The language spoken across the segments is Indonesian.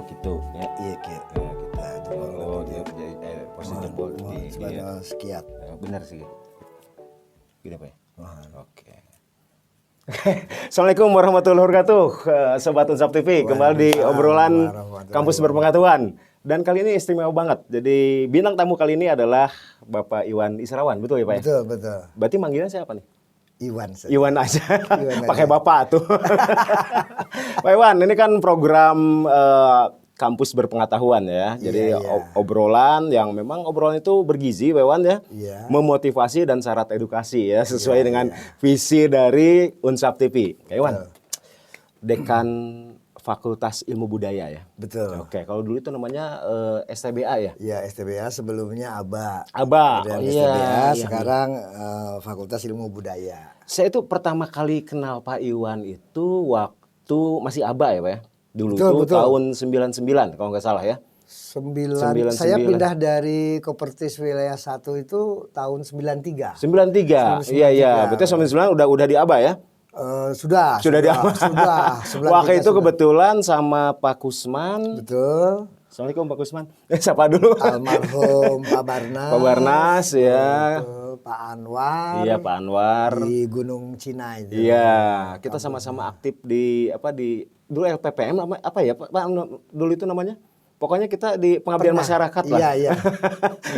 gitu ya. Iya kita jempol. Oh, dia posisi jempol di Sebenarnya sekiat. benar sih. Gini Pak. Oke. Assalamualaikum warahmatullahi wabarakatuh, Sobat Unsap TV. Kembali di obrolan kampus berpengetahuan. Dan kali ini istimewa banget. Jadi bintang tamu kali ini adalah Bapak Iwan Israwan, betul ya Pak? Betul. Berarti manggilan siapa nih? Iwan saja. Iwan aja. Iwan Pakai aja. Bapak tuh. Pak Iwan, ini kan program kampus berpengetahuan ya. Jadi Iya. obrolan yang memang obrolan itu bergizi, Pak Iwan ya. Iya. Memotivasi dan syarat edukasi ya, sesuai dengan visi dari Unsap TV. Pak Iwan, Dekan Fakultas Ilmu Budaya ya. Betul. Oke, kalau dulu itu namanya STBA ya. Ya STBA sebelumnya ABA. ABA. Kemudian Oh, STBA iya. sekarang Fakultas Ilmu Budaya. Saya itu pertama kali kenal Pak Iwan itu waktu masih ABA ya Pak ya. Dulu Betul, tuh betul. tahun 99 kalau nggak salah ya. 9. Saya pindah dari Kopertis Wilayah 1 itu tahun 93. 93. Iya. Berarti 99 udah di ABA ya. Sudah di ABA. Sudah. Waktu itu kebetulan sama Pak Kusman. Betul. Assalamualaikum Pak Kusman. Siapa dulu? Almarhum Pak Barnas. Pak Barnas ya. Betul. Pak Anwar. Iya Pak Anwar. Di Gunung Cina itu. Iya, kita sama-sama aktif di dulu LPPM apa ya Pak dulu itu namanya? Pokoknya kita di pengabdian masyarakat lah. Iya.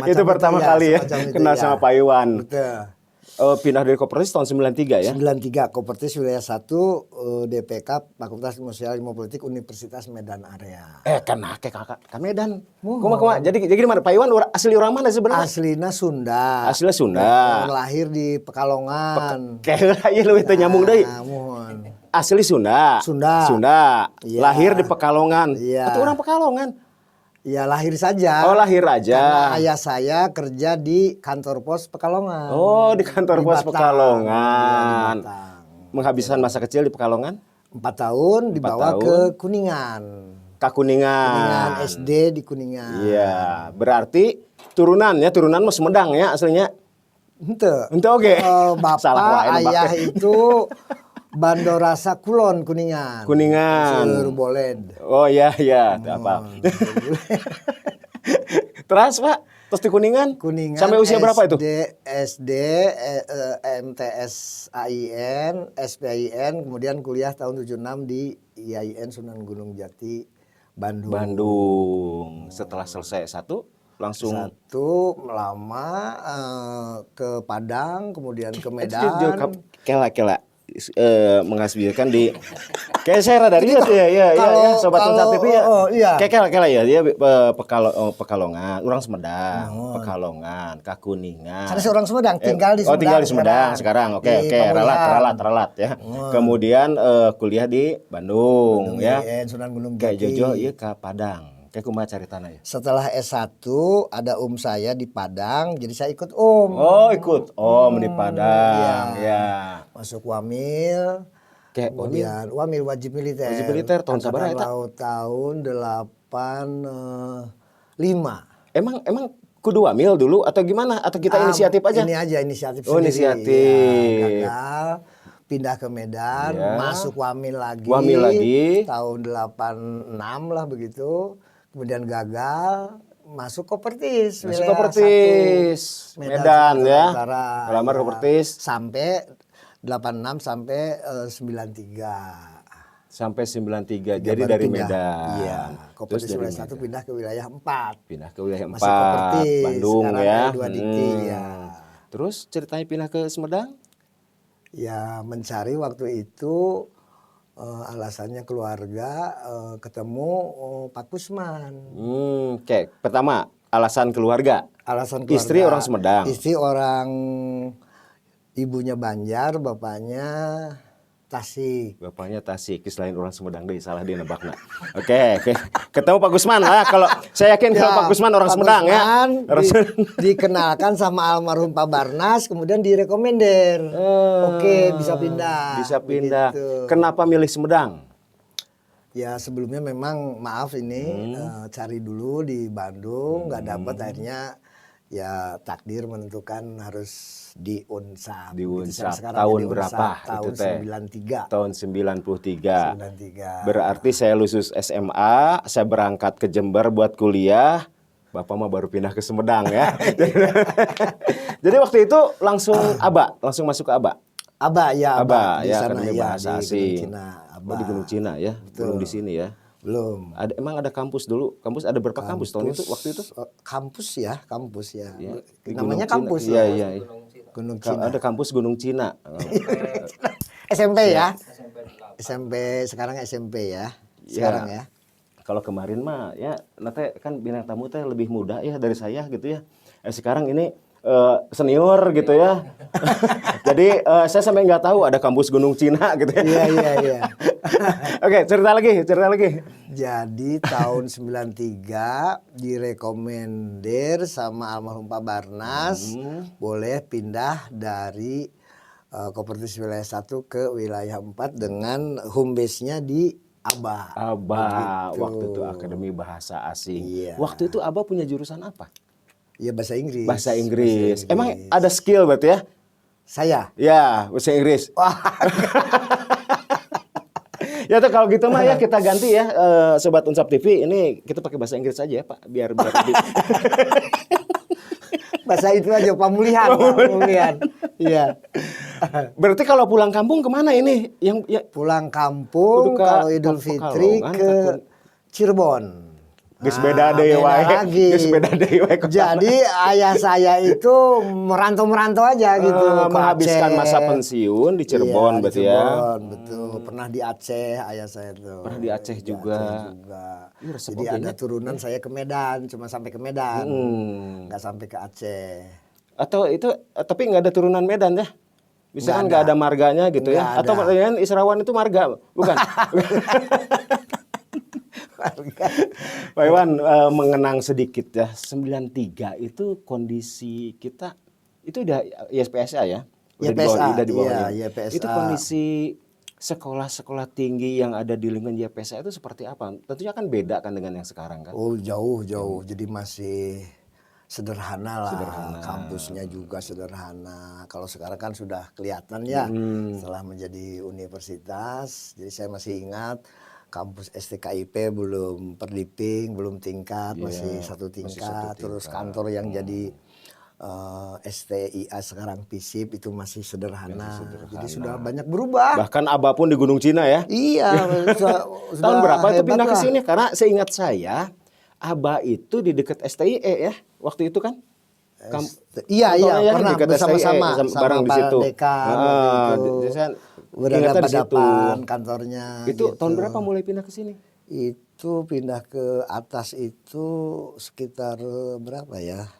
Itu pertama kali ya kenal sama Pak Iwan. Betul. Pindah dari Kopertis tahun 93 ya. 93 Kopertis Wilayah 1 DPK Fakultas Ilmu Sosial Ilmu Politik Universitas Medan Area. Kan kakak kan Medan. Kuma. Jadi gimana Pak Iwan asli orang mana sebenarnya? Aslinya Sunda. Aslinya Sunda. Lahir di Pekalongan. Kayak ieu leuwih teu nyambung deui. Namun. Asli Sunda. Sunda. Iya. Lahir di Pekalongan. Iya. Atau orang Pekalongan? Ya lahir saja. Oh, lahir aja. Karena ayah saya kerja di kantor pos Pekalongan. Oh, di kantor pos Batang. Pekalongan. Iya, di Batang. Menghabiskan masa kecil di Pekalongan? 4 tahun dibawa ke Kuningan. Kuningan. SD di Kuningan. Iya, berarti turunan mah Sumedang ya aslinya. Ente oke. Bapak Salah wae nebak. ayah itu Bandorasa Kulon Kuningan. Sur Boled. Oh iya, apa. Terus Pak, terus di Kuningan? Sampai usia berapa itu? SD, MTS AIN, SPIN, kemudian kuliah tahun 76 di IAIN Sunan Gunung Jati, Bandung. Setelah selesai satu, langsung lama ke Padang, kemudian ke Medan. Kela mengasbiarkan di kayak saya rada lihat ya Sobat Unsap TV ya. Iya. Kayak ya dia Pekalongan, orang Sumedang, Pekalongan, Kuningan. Saya seorang Sumedang, tinggal di Sumedang. Tinggal di Sumedang sekarang. Oke, ralat ya. Kemudian kuliah di Bandung ya. Sunan Gunung Kayak Jati. Jojo ieu ka Padang. Kayak kumaha caritana ya. Setelah S1 ada saya di Padang, jadi saya ikut Oh, ikut. Di Padang. Ya. Masuk Wamil. Kayak Kemudian Wamil wajib militer. Wajib militer tahun sabaraha eta? Tahun 85. Emang kudu wamil dulu atau gimana? Atau kita inisiatif aja? Ini aja inisiatif Oh, sendiri. inisiatif. Ya, gagal, pindah ke Medan, masuk Wamil lagi. Tahun 86 lah begitu. Kemudian gagal, masuk Kopertis. Masuk Kopertis. Medan ya. Melamar Kopertis. Sampai 86 sampai 93. Sampai 93. Jadi dari Medan. Iya. Kopertis wilayah 1 pindah ke wilayah 4. Pindah ke wilayah 4. Masih Kopertis. Bandung sekarang ya. Dua Diki ya. Terus ceritanya pindah ke Sumedang? Ya mencari waktu itu alasannya keluarga, ketemu Pak Kusman. Oke. Pertama alasan keluarga. Alasan keluarga. Istri orang Sumedang. Istri orang ibunya Banjar, bapaknya Tasik. Bapaknya Tasik, selain orang Sumedang deh, salah dia nebakna. Oke. Ketemu Pak Gusman lah. Kalau saya yakin kalau Pak Gusman orang Pak Sumedang ya. Gusman dikenalkan sama almarhum Pak Barnas, kemudian direkomender. Oke, bisa pindah. Bisa pindah. Begitu. Kenapa milih Sumedang? Ya sebelumnya memang maaf ini cari dulu di Bandung, nggak dapat akhirnya ya takdir menentukan harus di Unsap. Di Gitu. Unsap. Sekarang Tahun di Unsap, berapa tahun itu teh? 93. Tahun 93. 93. Berarti saya lulus SMA, saya berangkat ke Jember buat kuliah. Bapak mah baru pindah ke Sumedang ya. Jadi waktu itu langsung masuk ke ABA. Aba ya, ABA di ya, sana Akademi ya, Bahasa di Asing. Gunung Cina. Oh, di Gunung Cina ya, belum di sini ya. Belum. Emang ada kampus dulu? Kampus ada berapa kampus tahun itu waktu itu? Kampus ya. Ya, di Namanya Gunung kampus Cina. ya. Iya. Gunung Cina. Ada kampus Gunung Cina. SMP ya. SMP sekarang SMP ya. Sekarang ya. Kalau kemarin mah ya, nanti kan bintang tamu teh lebih muda ya dari saya gitu ya. Sekarang ini senior gitu ya. Jadi saya sampai nggak tahu ada kampus Gunung Cina gitu ya. Iya. Oke, cerita lagi. Jadi tahun 93 direkomender sama almarhum Pak Barnas boleh pindah dari Kopertis wilayah 1 ke wilayah 4 dengan home base-nya di ABA. ABA, Begitu. waktu itu Akademi Bahasa Asing. Iya. Waktu itu ABA punya jurusan apa? Ya bahasa Inggris. Bahasa Inggris. Emang ada skill berarti ya? Saya? Ya, bahasa Inggris. Ya tuh kalau gitu mah ya kita ganti ya, Sobat Unsap TV, ini kita pakai bahasa Inggris aja ya Pak, biar lebih. Bahasa itu aja pemulihan. Iya. Berarti kalau pulang kampung kemana ini? Pulang kampung kalau Idul Fitri ke Cirebon. Geus beda deui wae. Jadi ayah saya itu merantau aja gitu. Menghabiskan masa pensiun di Cirebon berarti ya. Betul. Pernah di Aceh ayah saya tuh. Pernah di Aceh juga. Jadi ada turunan saya ke Medan, cuma sampai ke Medan. Nggak sampai ke Aceh. Atau itu tapi nggak ada turunan Medan ya? Misalkan nggak ada marganya gitu ya? Atau pertanyaan Israwan itu marga, bukan? Pak Iwan, mengenang sedikit ya, 93 itu kondisi kita, itu udah YPSA ya? Udah di bawah YPSA. Itu kondisi sekolah-sekolah tinggi yang ada di lingkungan YPSA itu seperti apa? Tentunya kan beda kan dengan yang sekarang kan? Oh jauh. Jadi masih sederhana lah. Kampusnya juga sederhana. Kalau sekarang kan sudah kelihatan ya setelah menjadi universitas. Jadi saya masih ingat kampus STKIP belum perdiping, belum tingkat, masih satu tingkat. Terus kantor yang jadi STIA sekarang PISIP itu masih sederhana. Jadi sudah banyak berubah. Bahkan ABA pun di Gunung Cina ya? Iya. Tahun berapa itu pindah ke sini? Karena seingat saya ABA itu di dekat STIE ya waktu itu kan? Iya pernah bersama-sama bareng di situ. Berada pada depan kantornya. Itu gitu. Tahun berapa mulai pindah ke sini? Itu pindah ke atas itu sekitar berapa ya?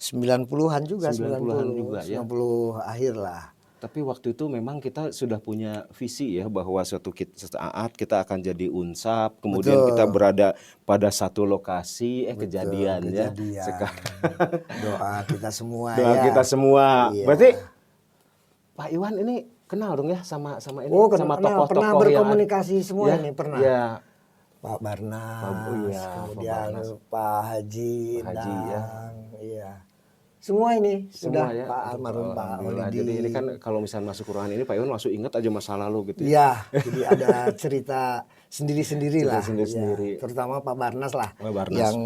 90-an juga. 90-an juga ya. 90 akhir lah. Tapi waktu itu memang kita sudah punya visi ya bahwa suatu saat kita akan jadi Unsap, kemudian kita berada pada satu lokasi, kejadian ya. Sekarang doa kita semua kita semua. Iya. Berarti Pak Iwan ini kenal dong ya sama ini, sama tokoh-tokoh pernah berkomunikasi semua ini pernah. Ya. Pak Barnas, kemudian Pak Haji, ya. Iya. Semua ini sudah ya? Pak almarhum Pak Holidi. Jadi ini kan kalau misalnya masuk ruangan ini Pak Iwan langsung ingat aja masa lalu gitu ya. Iya, jadi ada cerita sendiri-sendiri lah. Sendiri-sendiri. Ya, terutama Pak Barnas lah. Yang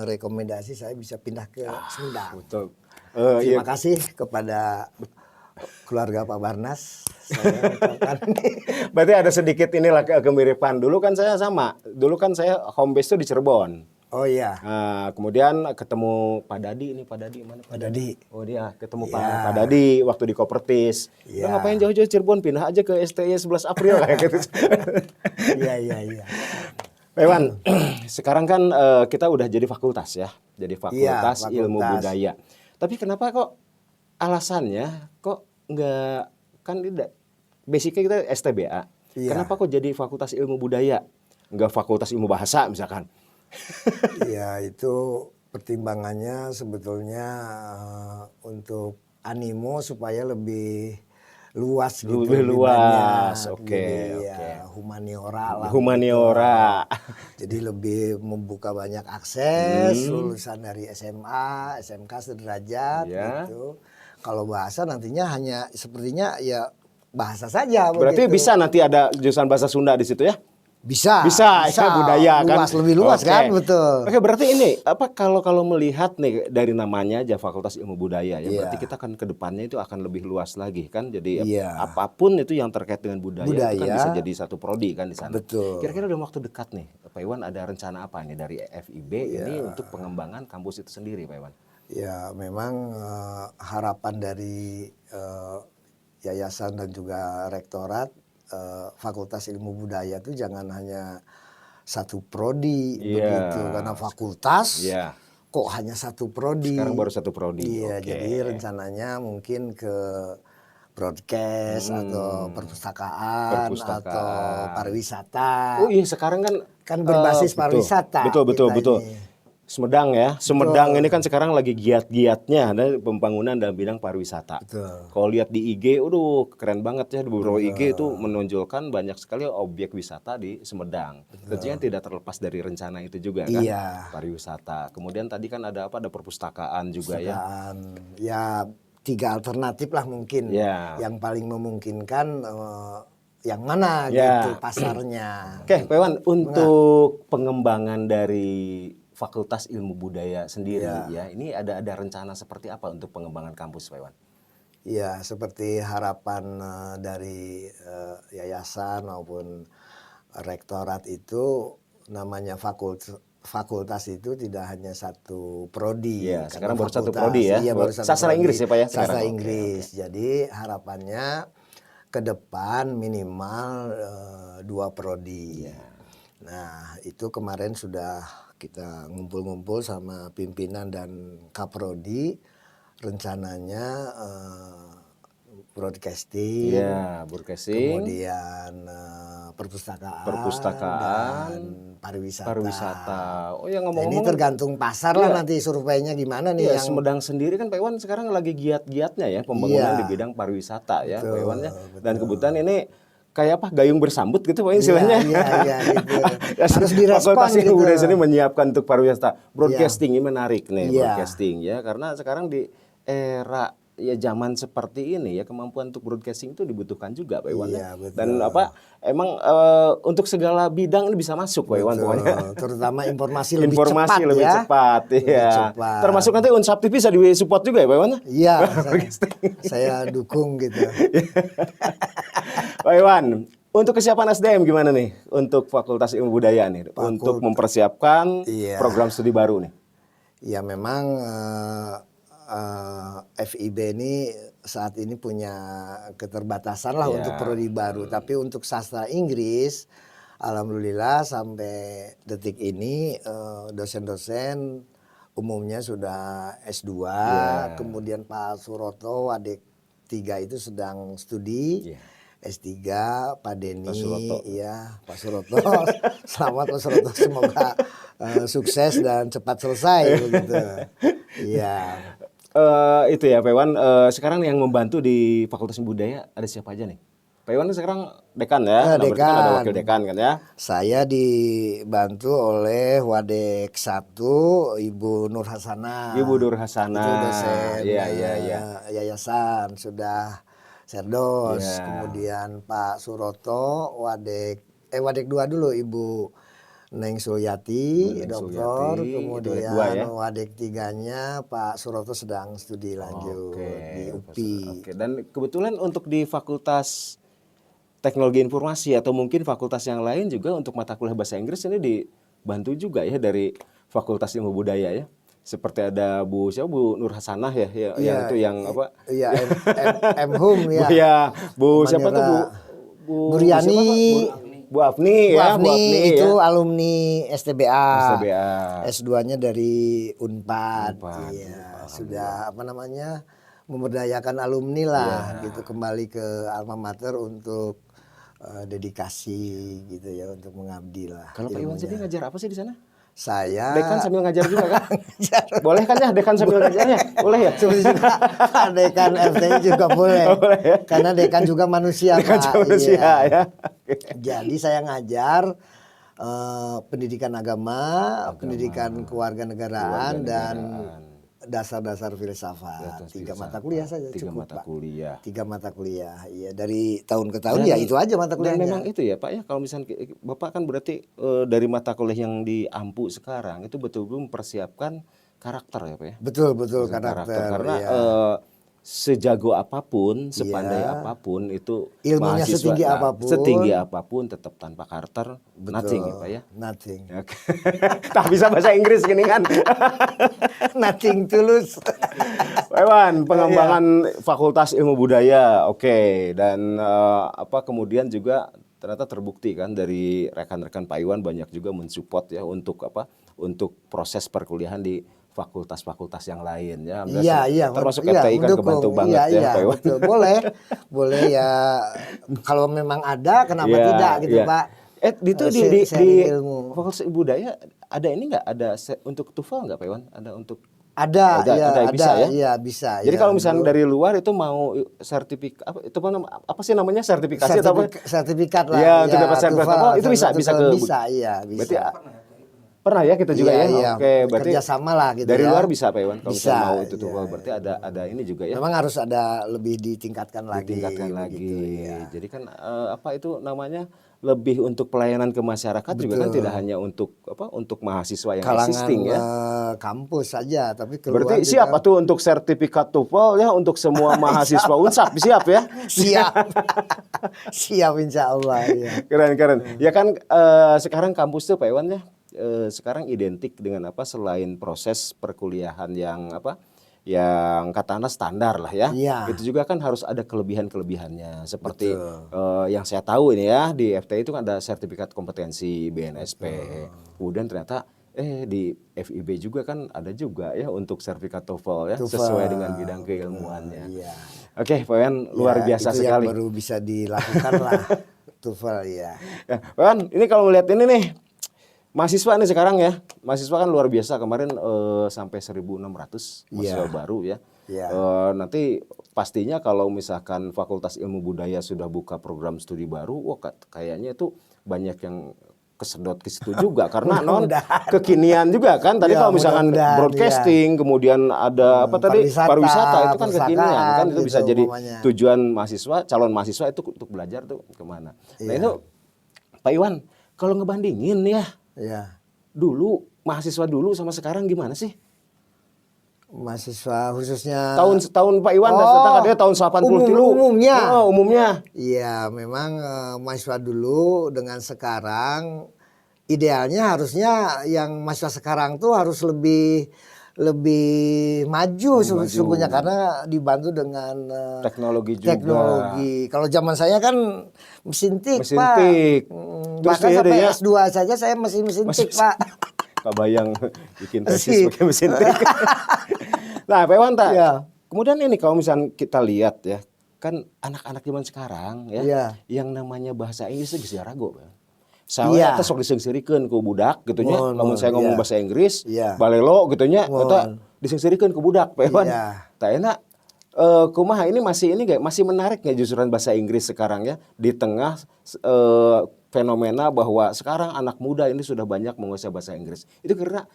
rekomendasi saya bisa pindah ke Sumedang. Betul. Terima kasih kepada keluarga Pak Barnas. Berarti ada sedikit inilah kemiripan. Dulu kan saya sama. Dulu kan saya home base tuh di Cirebon. Oh iya. Nah, kemudian ketemu Pak Dadi ini, Pak Dadi mana? Pak Dadi. Oh dia ketemu Pak Dadi waktu di Kopertis. Lo ngapain jauh-jauh Cirebon, pindah aja ke STI 11 April kayak gitu. Iya. Pak Iwan, sekarang kan kita udah jadi fakultas ya, jadi fakultas ilmu budaya. Tapi kenapa kok alasannya kok nggak, kan tidak, basicnya kita STBA. Kenapa kok jadi fakultas ilmu budaya, nggak fakultas ilmu bahasa misalkan? Ya itu pertimbangannya sebetulnya untuk animo supaya lebih luas gitu. Lebih luas, banyak. oke, Jadi oke. ya humaniora lah. Humaniora. Jadi lebih membuka banyak akses, lulusan dari SMA, SMK sederajat Iya. gitu. Kalau bahasa nantinya hanya sepertinya ya bahasa saja Berarti begitu. bisa nanti ada jurusan bahasa Sunda di situ ya? Bisa, Bisa ya, budaya kan. luas, lebih luas Oke. kan, betul. Oke, berarti ini apa kalau melihat nih dari namanya aja Fakultas Ilmu Budaya ya, berarti Iya. kita kan ke depannya itu akan lebih luas lagi kan. Jadi Iya. apapun itu yang terkait dengan budaya itu kan Budaya. bisa jadi satu prodi kan di sana. Betul. Kira-kira dalam waktu dekat nih, Pak Iwan ada rencana apa nih dari FIB ini Iya. untuk pengembangan kampus itu sendiri, Pak Iwan? Ya memang harapan dari yayasan dan juga rektorat Fakultas Ilmu Budaya itu jangan hanya satu prodi Iya. begitu, karena fakultas Iya. kok hanya satu prodi. Sekarang baru satu prodi. Iya, Oke. jadi rencananya mungkin ke broadcast atau perpustakaan atau pariwisata. Oh iya, sekarang Kan berbasis betul. pariwisata Betul. kita ini. Sumedang ya. Sumedang ini kan sekarang lagi giat-giatnya ada pembangunan dalam bidang pariwisata. Betul. Kalau lihat di IG, keren banget ya di beberapa IG itu menonjolkan banyak sekali objek wisata di Sumedang. Tentunya tidak terlepas dari rencana itu juga kan, Iya. pariwisata. Kemudian tadi kan ada apa? Ada perpustakaan juga ya. Dan ya 3 alternatif lah mungkin Ya. yang paling memungkinkan yang mana Ya. gitu pasarnya. Oke, Pak Iwan, untuk pengembangan dari Fakultas Ilmu Budaya sendiri ya, ini ada rencana seperti apa untuk pengembangan kampus, Pak Iwan? Ya, seperti harapan dari yayasan maupun rektorat itu, namanya fakultas itu tidak hanya satu prodi. Iya, Karena sekarang baru satu fakultas, prodi ya. Iya, baru satu Sastra prodi. Inggris ya, Pak ya, sekarang? Sastra Oke, Inggris. Jadi harapannya ke depan minimal 2 prodi. Nah, itu kemarin sudah kita ngumpul-ngumpul sama pimpinan dan kaprodi, rencananya broadcasting, Iya, broadcasting, kemudian perpustakaan, perpustakaan, dan pariwisata. pariwisata. Oh ya, Nah, ini ngomong-ngomong, tergantung pasar lah nanti surveinya gimana nih ya, yang Sumedang sendiri kan Pak Iwan sekarang lagi giat-giatnya ya pembangunan Iya. di bidang pariwisata ya, Pak Betul, Iwan ya. Dan betul. kebetulan ini kayak apa, gayung bersambut gitu Pak istilahnya. Iya, gitu. Harus direspon Fakultas Ilmu gitu. Budaya sendiri menyiapkan untuk pariwisata. Broadcasting ini menarik nih, Iya. broadcasting ya, karena sekarang di era ya zaman seperti ini ya, kemampuan untuk broadcasting itu dibutuhkan juga Pak Iwan Iya, ya. betul. Dan emang untuk segala bidang ini bisa masuk Pak Iwan pokoknya. Terutama informasi lebih Informasi cepat lebih ya. cepat, Lebih iya. cepat. Termasuk nanti Unsap TV bisa di-support juga ya Pak Iwan? Iya, saya dukung gitu. Pak Iwan, untuk kesiapan SDM gimana nih untuk Fakultas Ilmu Budaya nih untuk mempersiapkan Iya. program studi baru nih? Ya memang FIB ini saat ini punya keterbatasan lah Iya. untuk prodi baru. Tapi untuk sastra Inggris, alhamdulillah sampai detik ini dosen-dosen umumnya sudah S2. Iya. Kemudian Pak Suroto, adik 3 itu sedang studi. Iya. S3, Pak Denny, Pak Suroto. iya Pak Suroto. Selamat Pak Suroto, semoga sukses dan cepat selesai begitu. Iya. Itu ya Pak Iwan, sekarang yang membantu di Fakultas Ilmu Budaya ada siapa aja nih? Pak Iwan sekarang dekan ya, nah, berarti kan ada Dekan. wakil dekan kan ya? Saya dibantu oleh Wadek 1, Ibu Nur Hasanah. Ibu Nur Hasanah. Itu dosen Iya. yayasan, sudah Serdos. Iya. Kemudian Pak Suroto, Wadek 2 dulu, Ibu Neng Suryati, Neng dokter. Suryati, itu Kemudian Wadek 2 ya? Wadek 3-nya Pak Suroto sedang studi lanjut di UPI. Oke, dan kebetulan untuk di Fakultas Teknologi Informasi atau mungkin fakultas yang lain juga untuk mata kuliah bahasa Inggris ini dibantu juga ya dari Fakultas Ilmu Budaya ya. Seperti ada Bu Nur Hasanah ya, yang itu yang apa? Iya, M.Hum ya. Ya, Bu siapa tuh Bu Riani. Bu Afni ya, Bu Afni itu ya. alumni STBA. STBA. S2-nya dari Unpad. Unpad. Iya, sudah apa namanya? Memberdayakan alumni lah gitu, kembali ke alma mater untuk dedikasi gitu ya, untuk mengabdi lah. Kalau Pak Iwan sendiri ngajar apa sih di sana? Dekan sambil ngajar juga kan? ngajar. Boleh kan ya dekan sambil ngajarnya? Boleh ya? Sebenarnya Pak Dekan FTI juga boleh. Boleh ya? Karena dekan juga manusia, Dekan Pak. manusia Iya. ya. Jadi saya ngajar pendidikan agama, pendidikan kewarganegaraan dan dasar-dasar filsafat. 3 mata kuliah saja 3 cukup, mata Pak. kuliah. 3 mata kuliah. Iya, dari tahun ke tahun ya itu aja mata Dan kuliahnya. memang itu ya Pak ya, kalau misalnya Bapak kan berarti dari mata kuliah yang di AMPU sekarang itu betul-betul mempersiapkan karakter ya Pak ya. Betul karakter. Karena Iya. sejago apapun, sepandai Iya. apapun itu Ilmunya setinggi apapun tetap tanpa karakter nothing ya Pak ya. Nothing. Oke. Tak bisa bahasa Inggris gini kan. Nothing tulus. Pak Iwan, pengembangan Fakultas Ilmu Budaya, oke. Dan kemudian juga ternyata terbukti kan dari rekan-rekan Pak Iwan banyak juga mensupport ya untuk untuk proses perkuliahan di fakultas-fakultas yang lain ya. Iya, termasuk FTI kan kebantu banget ya Pak Iwan. Betul. Boleh ya. Kalau memang ada, kenapa tidak gitu Pak? Itu di ilmu. Fakultas Ilmu Budaya ada ini nggak? Ada untuk TOEFL nggak Pak Iwan? Ada untuk ada bisa ya? Iya, bisa. Jadi kalau misalnya dari luar itu mau sertifikat apa sih namanya sertifikasi atau apa? Sertifikat lah. Ya, untuk dapat sertifikat itu bisa ke bisa. Berarti pernah ya kita juga ya. Iya. Oke, berarti kerjasama lah gitu dari ya. luar bisa Pak Iwan kalau Bisa, misalnya mau itu tuh berarti ada ini juga ya. Memang harus ada lebih ditingkatkan lagi. Ya. Jadi kan itu namanya lebih untuk pelayanan ke masyarakat juga kan tidak hanya untuk untuk mahasiswa yang existing ya. Kampus saja tapi keluar berarti juga. siap atau untuk sertifikat TOEFL ya untuk semua mahasiswa Unsap siap ya. Siap insya Allah ya. Keren. Ya kan sekarang kampus tuh Pak Iwan ya sekarang identik dengan selain proses perkuliahan yang yang katakanlah standar lah ya. Itu juga kan harus ada kelebihannya seperti yang saya tahu ini ya di FTI itu kan ada sertifikat kompetensi BNSP. Kemudian ternyata di FIB juga kan ada juga ya untuk sertifikat TOEFL ya sesuai dengan bidang keilmuannya. Oke, Pak Iwan luar biasa itu sekali. Yang baru bisa dilakukan lah TOEFL ya. Pak Iwan, ini kalau melihat ini nih mahasiswa nih sekarang ya, mahasiswa kan luar biasa kemarin sampai 1.600 mahasiswa baru ya. Nanti pastinya kalau misalkan Fakultas Ilmu Budaya sudah buka program studi baru, kayaknya itu banyak yang kesedot ke situ juga karena kekinian juga kan. Tadi kalau misalkan broadcasting, kemudian ada pariwisata itu kan kekinian kan itu bisa jadi tujuan mahasiswa, calon mahasiswa itu untuk belajar tuh kemana. Nah itu Pak Iwan kalau ngebandingin ya. Dulu mahasiswa dulu sama sekarang gimana sih? Mahasiswa khususnya tahun Pak Iwan katanya tahun 80 dulu. Umumnya. Iya, memang mahasiswa dulu dengan sekarang idealnya harusnya yang mahasiswa sekarang tuh harus lebih maju sesungguhnya karena dibantu dengan teknologi juga. Kalau zaman saya kan mesin tik, Pak. Terus bahkan sampai S2 saja saya masih mesin tik, Pak. Kebayang bikin tesis pakai mesin tik. Nah, Pak Iwan, kemudian ini kalau misalnya kita lihat ya, kan anak-anak zaman sekarang ya, yang namanya bahasa Inggris itu geus rago, Pak. Saya sok disengsirikeun ku budak gitu nya. Lamun saya ngomong bahasa Inggris, balelo gitu nya, eta disengsirikeun ku budak, Pak Iwan. Tah enak kumaha ini masih menarik nggak justruan bahasa Inggris sekarang ya di tengah fenomena bahwa sekarang anak muda ini sudah banyak menguasai bahasa Inggris. Itu karena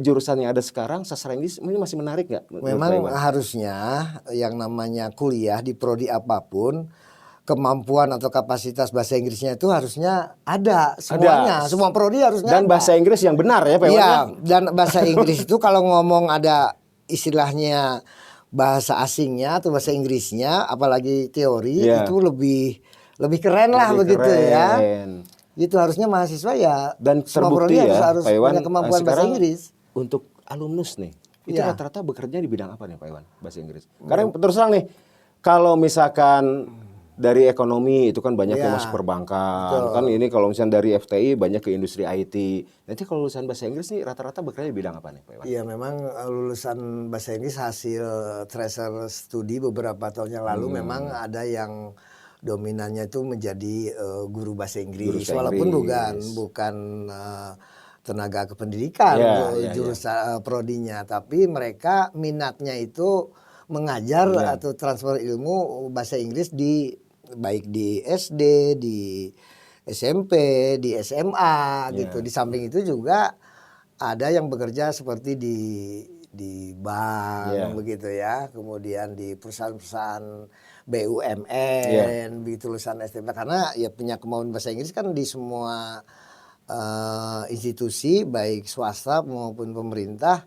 jurusan yang ada sekarang sastra Inggris ini masih menarik nggak? Memang harusnya yang namanya kuliah di prodi apapun kemampuan atau kapasitas bahasa Inggrisnya itu harusnya ada semuanya. Semua prodi harusnya dan bahasa Inggris yang benar ya Pak Iwan. Iya, dan bahasa Inggris itu kalau ngomong ada istilahnya bahasa asingnya atau bahasa Inggrisnya apalagi teori itu lebih keren lah begitu ya. Itu harusnya mahasiswa ya dan terbukti harus Pak Iwan, punya kemampuan bahasa Inggris. Untuk alumnus nih, itu rata-rata bekerja di bidang apa nih Pak Iwan? Bahasa Inggris. Karena terus terang nih, kalau misalkan dari ekonomi itu kan banyak yang masuk perbankan. Kan ini kalau misalnya dari FTI banyak ke industri IT. Nanti kalau lulusan bahasa Inggris nih rata-rata bekerja di bidang apa nih Pak Iwan? Iya, memang lulusan bahasa Inggris hasil tracer studi beberapa tahun yang lalu memang ada yang dominannya itu menjadi guru bahasa Inggris. Walaupun bukan tenaga kependidikan jurusan prodinya, tapi mereka minatnya itu mengajar atau transfer ilmu bahasa Inggris baik di SD, di SMP, di SMA gitu. Di samping itu juga ada yang bekerja seperti di bank begitu ya, kemudian di perusahaan-perusahaan BUMN begitu, lulusan STM, karena ya punya kemauan bahasa Inggris kan di semua institusi baik swasta maupun pemerintah.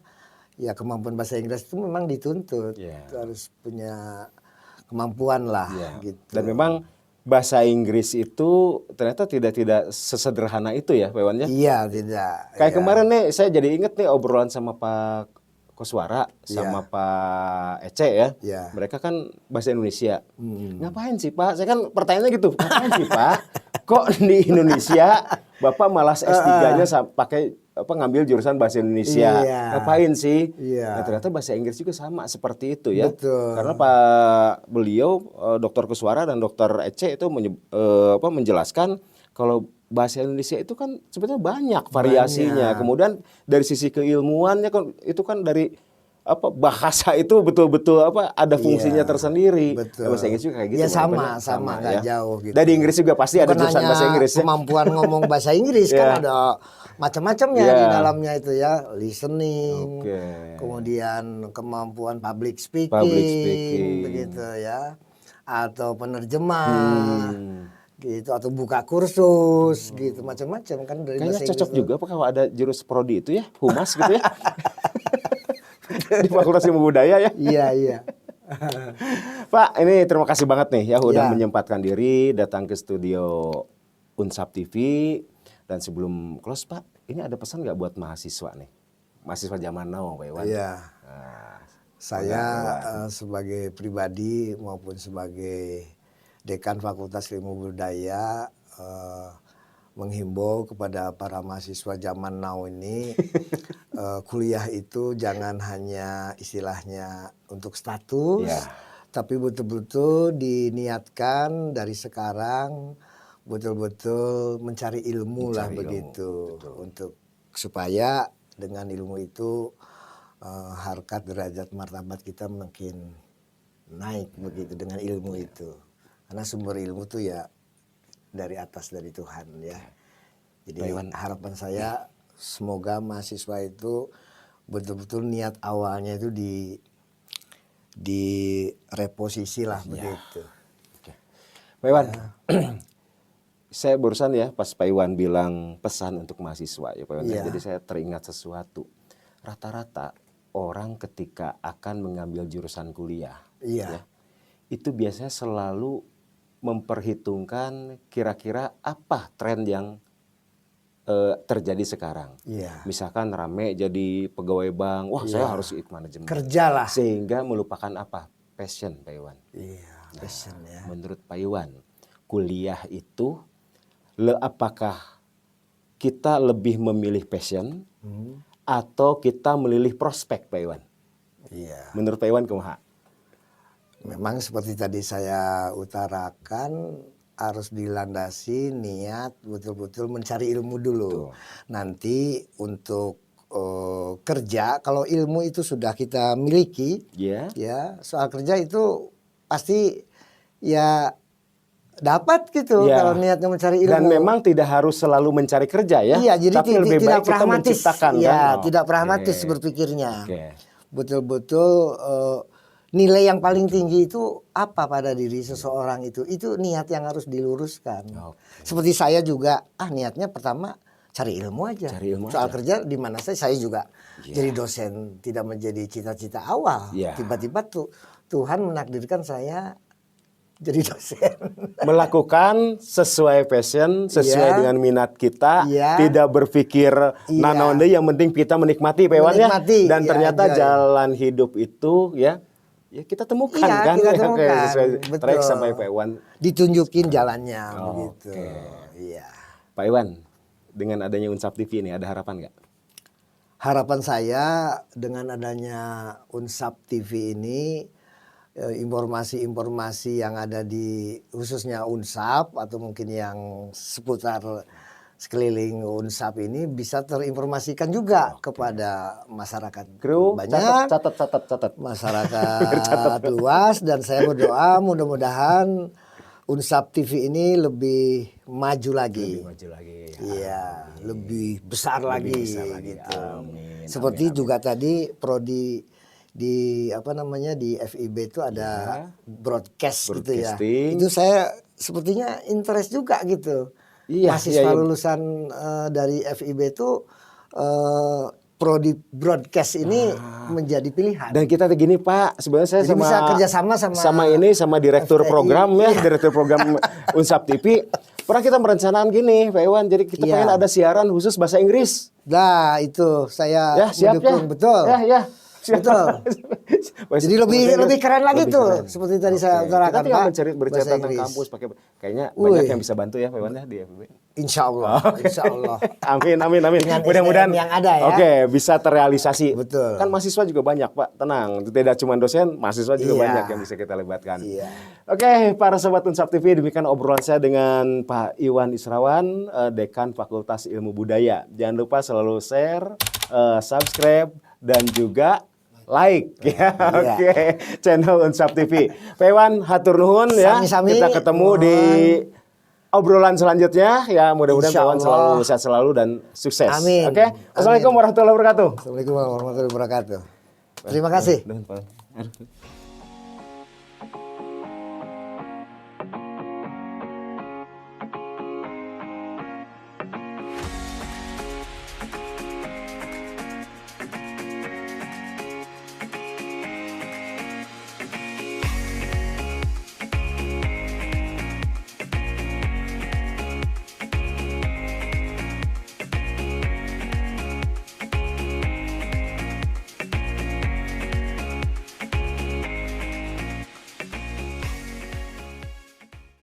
Ya kemampuan bahasa Inggris itu memang dituntut, harus punya kemampuan lah gitu. Dan memang bahasa Inggris itu ternyata tidak sesederhana itu ya, Pak Iwan ya? Iya, tidak. Kayak kemarin nih saya jadi inget nih obrolan sama Pak Koswara sama Pak Ece ya. Mereka kan bahasa Indonesia. Ngapain sih Pak? Saya kan pertanyaannya gitu, ngapain sih Pak? Kok di Indonesia Bapak malas S3-nya pakai ngambil jurusan bahasa Indonesia. Ngapain sih? Nah, ternyata bahasa Inggris juga sama seperti itu ya. Betul. Karena Pak beliau Dr. Kuswara dan Dr. Ece itu menjelaskan kalau bahasa Indonesia itu kan sebetulnya banyak variasinya. Kemudian dari sisi keilmuannya kan itu kan dari bahasa itu betul-betul ada fungsinya tersendiri. Betul. Bahasa Inggris juga kayak gitu. Ya sama nggak jauh gitu. Dari Inggris juga pasti ada jurusan bahasa Inggris ya. Kemampuan ngomong bahasa Inggris kan ada macam-macamnya di dalamnya itu ya, listening, kemudian kemampuan public speaking begitu ya, atau penerjemah gitu, atau buka kursus gitu, macam-macam kan dari kayaknya bahasa cocok Inggris juga Pak kalau ada jurus prodi itu ya, humas gitu ya. Di Fakultas Ilmu Budaya ya. Iya. Pak, ini terima kasih banget nih ya udah menyempatkan diri datang ke studio Unsap TV. Dan sebelum close Pak, ini ada pesan nggak buat mahasiswa nih? Mahasiswa zaman now Pak Iwan. Iya. Saya sebagai pribadi maupun sebagai Dekan Fakultas Ilmu Budaya menghimbau kepada para mahasiswa zaman now ini kuliah itu jangan hanya istilahnya untuk status, tapi betul-betul diniatkan dari sekarang betul-betul mencari ilmu lah begitu. Untuk supaya dengan ilmu itu harkat derajat martabat kita makin naik begitu dengan ilmu itu. Karena sumber ilmu itu ya dari atas, dari Tuhan ya. Jadi harapan saya semoga mahasiswa itu betul-betul niat awalnya itu di reposisi lah begitu. Pak Iwan, saya barusan ya pas Pak Iwan bilang pesan untuk mahasiswa ya Pak Iwan. Jadi saya teringat sesuatu. Rata-rata orang ketika akan mengambil jurusan kuliah, itu biasanya selalu memperhitungkan kira-kira apa tren yang terjadi sekarang. Misalkan rame jadi pegawai bank, wah saya harus ikut manajemen. Kerjalah. Sehingga melupakan apa? Passion Pak Iwan. Passion ya. Menurut Pak Iwan, kuliah itu apakah kita lebih memilih passion atau kita memilih prospek Pak Iwan? Menurut Pak Iwan kumaha? Memang seperti tadi saya utarakan harus dilandasi niat betul-betul mencari ilmu dulu. Nanti untuk kerja, kalau ilmu itu sudah kita miliki, ya soal kerja itu pasti ya dapat gitu kalau niatnya mencari ilmu. Dan memang tidak harus selalu mencari kerja ya. Iya, jadi tapi lebih baik kita menciptakan kan. Tidak pragmatis berpikirnya. Betul-betul nilai yang paling tinggi itu apa pada diri seseorang itu niat yang harus diluruskan. Seperti saya juga niatnya pertama cari ilmu aja. Soal kerja di mana saya juga jadi dosen tidak menjadi cita-cita awal. Tiba-tiba Tuhan menakdirkan saya jadi dosen. Melakukan sesuai passion, sesuai dengan minat kita, tidak berpikir nanaonde, yang penting kita menikmati Pak Iwan ya. Dan ternyata jalan hidup itu ya kita temukan kan. Kita temukan. Sesuai track sampai Pak Iwan ditunjukin jalannya begitu. Pak Iwan, dengan adanya Unsap TV ini ada harapan nggak? Harapan saya dengan adanya Unsap TV ini, informasi-informasi yang ada di khususnya Unsap atau mungkin yang seputar sekeliling Unsap ini bisa terinformasikan juga kepada masyarakat Kru, banyak, catat. masyarakat luas, dan saya berdoa mudah-mudahan Unsap TV ini lebih maju lagi. Lebih maju lagi. Iya, lebih besar lagi gitu. Amin. Seperti juga tadi prodi di apa namanya di FIB itu ada broadcast gitu ya. Broadcasting. Itu saya sepertinya interest juga gitu. Iya, Mahasiswa iya. lulusan dari FIB itu prodi broadcast ini menjadi pilihan. Dan kita gini Pak, sebenarnya saya Jadi bisa kerjasama sama direktur FTI. program ya, direktur program Unsap TV. Pernah kita merencanakan gini, Pak Iwan. Jadi kita pengen ada siaran khusus bahasa Inggris. Nah, itu saya Siap mendukung ya. betul. Ya. Betul. Jadi lebih keren lagi tuh, seperti tadi saya utarakan, Kita tinggal Pak, bercerita bahasa tentang Inggris. kampus pakai kayaknya banyak yang bisa bantu ya Pak Iwan ya di FIB. Insya Allah. Amin. Dengan Mudah-mudahan SDM yang ada ya. Oke, bisa terrealisasi. Betul. Kan mahasiswa juga banyak, Pak. Tenang, tidak cuma dosen, mahasiswa juga Iya. banyak yang bisa kita libatkan. Iya. Oke, para sobat Unsap TV, demikian obrolan saya dengan Pak Iwan Israwan, Dekan Fakultas Ilmu Budaya. Jangan lupa selalu share, subscribe, dan juga like ya. Oke, channel Unsap TV. Pak Iwan, hatur nuhun ya. Sami-sami. Kita ketemu di obrolan selanjutnya ya, mudah-mudahan Pak Iwan selalu sehat selalu dan sukses. Amin. Oke. Assalamualaikum warahmatullahi wabarakatuh. Assalamualaikum warahmatullahi wabarakatuh. Terima kasih. Nuhun, Pak.